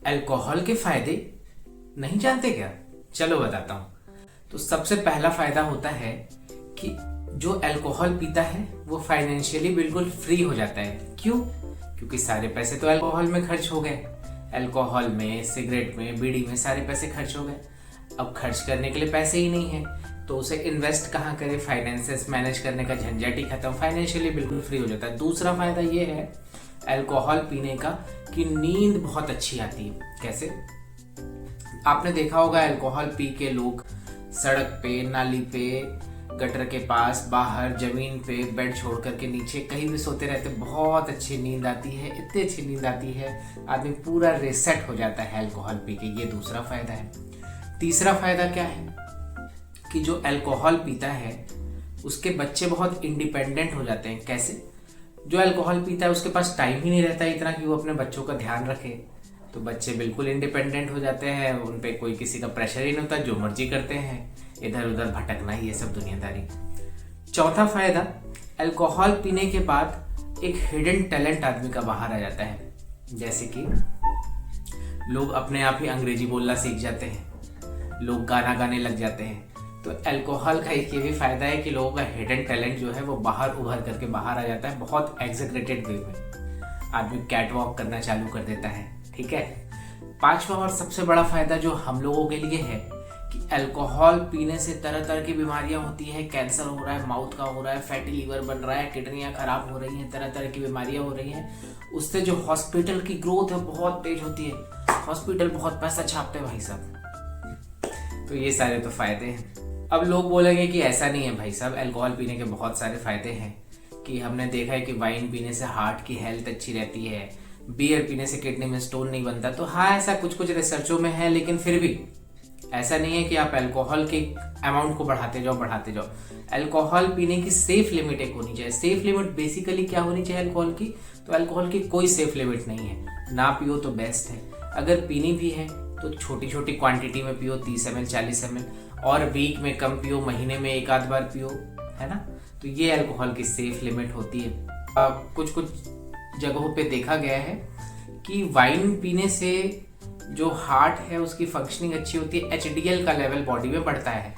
Alcohol के फायदे नहीं जानते क्या? चलो बताता हूँ। तो सबसे पहला फायदा होता है कि जो अल्कोहल पीता है वो फाइनेंशियली बिल्कुल फ्री हो जाता है। क्यों? क्योंकि सारे पैसे तो अल्कोहल में खर्च हो गए। अल्कोहल में, सिगरेट में, बीड़ी में सारे पैसे खर्च हो गए। अब खर्च करने के लिए पैसे ही नहीं है तो उसे इन्वेस्ट कहाँ करे? फाइनेंसेस मैनेज करने का झंझट ही खत्म, फाइनेंशियली बिल्कुल फ्री हो जाता है। दूसरा फायदा ये है अल्कोहल पीने का कि नींद बहुत अच्छी आती है। कैसे? आपने देखा होगा अल्कोहल पी के लोग सड़क पे, नाली पे, गटर के पास, बाहर, जमीन पे बेड छोड़ करके नीचे कहीं भी सोते रहते। बहुत अच्छी नींद आती है, इतनी अच्छी नींद आती है, आदमी पूरा रिसेट हो जाता है अल्कोहल पी के। ये दूसरा फायदा है। तीसरा फायदा क्या है कि जो अल्कोहल पीता है उसके बच्चे बहुत इंडिपेंडेंट हो जाते हैं। कैसे? जो अल्कोहल पीता है उसके पास टाइम ही नहीं रहता इतना कि वो अपने बच्चों का ध्यान रखे, तो बच्चे बिल्कुल इंडिपेंडेंट हो जाते हैं। उन पे कोई किसी का प्रेशर ही नहीं होता, जो मर्जी करते हैं, इधर उधर भटकना ही, ये सब दुनियादारी। चौथा फायदा, अल्कोहल पीने के बाद एक हिडन टैलेंट आदमी का बाहर आ जाता है। जैसे कि लोग अपने आप ही अंग्रेजी बोलना सीख जाते हैं, लोग गाना गाने लग जाते हैं। तो अल्कोहल का एक ये भी फायदा है कि लोगों का हिडन टैलेंट जो है वो बाहर उभर करके बाहर आ जाता है, बहुत एग्जेगरेटेड वे में। आदमी कैट वॉक करना चालू कर देता है। ठीक है। पांचवा और सबसे बड़ा फायदा जो हम लोगों के लिए है कि अल्कोहल पीने से तरह तरह की बीमारियां होती है। कैंसर हो रहा है, माउथ का हो रहा है, फैटी लीवर बन रहा है, किडनियां खराब हो रही हैं, तरह तरह की बीमारियां हो रही हैं। उससे जो हॉस्पिटल की ग्रोथ है बहुत तेज होती है। हॉस्पिटल बहुत पैसा छापते हैं भाई साहब। तो ये सारे तो फायदे हैं। अब लोग बोलेंगे कि ऐसा नहीं है भाई साहब, अल्कोहल पीने के बहुत सारे फायदे हैं। कि हमने देखा है कि वाइन पीने से हार्ट की हेल्थ अच्छी रहती है, बियर पीने से किडनी में स्टोन नहीं बनता। तो हाँ, ऐसा कुछ कुछ रिसर्चों में है, लेकिन फिर भी ऐसा नहीं है कि आप अल्कोहल के अमाउंट को बढ़ाते जाओ। अल्कोहल पीने की सेफ लिमिट एक होनी चाहिए। सेफ लिमिट बेसिकली क्या होनी चाहिए अल्कोहल की? तो अल्कोहल की कोई सेफ लिमिट नहीं है। ना पियो तो बेस्ट है। अगर पीनी भी है तो छोटी छोटी क्वांटिटी में पियो, 30 ml, 40 ml, और वीक में कम पियो, महीने में एक आध बार पियो, है ना। तो ये अल्कोहल की सेफ लिमिट होती है। कुछ कुछ जगहों पे देखा गया है कि वाइन पीने से जो हार्ट है उसकी फंक्शनिंग अच्छी होती है, HDL का लेवल बॉडी में बढ़ता है।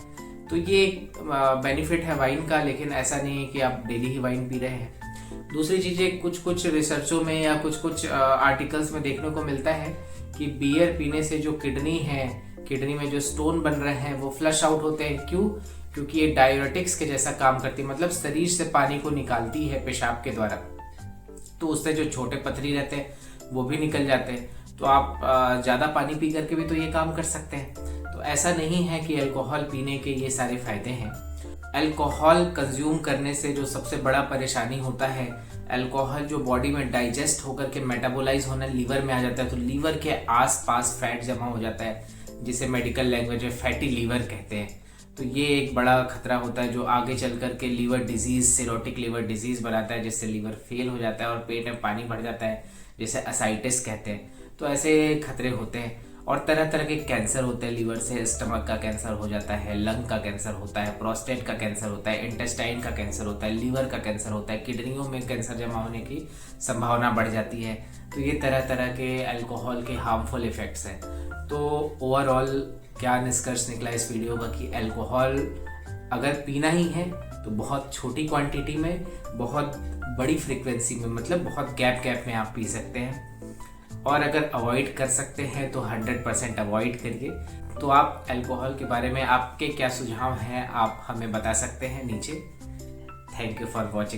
तो ये बेनिफिट है वाइन का, लेकिन ऐसा नहीं है कि आप डेली ही वाइन पी रहे हैं। दूसरी चीजें कुछ कुछ रिसर्चों में या कुछ कुछ आर्टिकल्स में देखने को मिलता है कि बियर पीने से जो किडनी में जो स्टोन बन रहे हैं वो फ्लश आउट होते हैं। क्यों? क्योंकि ये डायरेटिक्स के जैसा काम करती है, मतलब शरीर से पानी को निकालती है पेशाब के द्वारा। तो उससे जो छोटे पथरी रहते हैं वो भी निकल जाते हैं। तो आप ज्यादा पानी पी करके भी तो ये काम कर सकते हैं। तो ऐसा नहीं है कि अल्कोहल पीने के ये सारे फायदे हैं। अल्कोहल कंज्यूम करने से जो सबसे बड़ा परेशानी होता है, अल्कोहल जो बॉडी में डाइजेस्ट होकर के मेटाबोलाइज होना लीवर में आ जाता है, तो लीवर के आसपास फैट जमा हो जाता है, जिसे मेडिकल लैंग्वेज में फैटी लीवर कहते हैं। तो ये एक बड़ा खतरा होता है जो आगे चल करके liver disease, cirrhotic liver disease बनाता है, जिससे लीवर फेल हो जाता है और पेट में पानी भर जाता है, जिसे असाइटिस कहते हैं। तो ऐसे खतरे होते हैं। और तरह तरह के कैंसर होते हैं लीवर से। स्टमक का कैंसर हो जाता है, लंग का कैंसर होता है, प्रोस्टेट का कैंसर होता है, इंटेस्टाइन का कैंसर होता है, लीवर का कैंसर होता है, किडनियों में कैंसर जमा होने की संभावना बढ़ जाती है। तो ये तरह तरह के अल्कोहल के हार्मफुल इफेक्ट्स हैं। तो ओवरऑल क्या निष्कर्ष निकला इस वीडियो का कि अल्कोहल अगर पीना ही है तो बहुत छोटी क्वांटिटी में, बहुत बड़ी फ्रीक्वेंसी में, मतलब बहुत गैप में आप पी सकते हैं। और अगर अवॉइड कर सकते हैं तो 100% अवॉइड करिए। तो आप अल्कोहल के बारे में आपके क्या सुझाव हैं, आप हमें बता सकते हैं नीचे। Thank you for watching.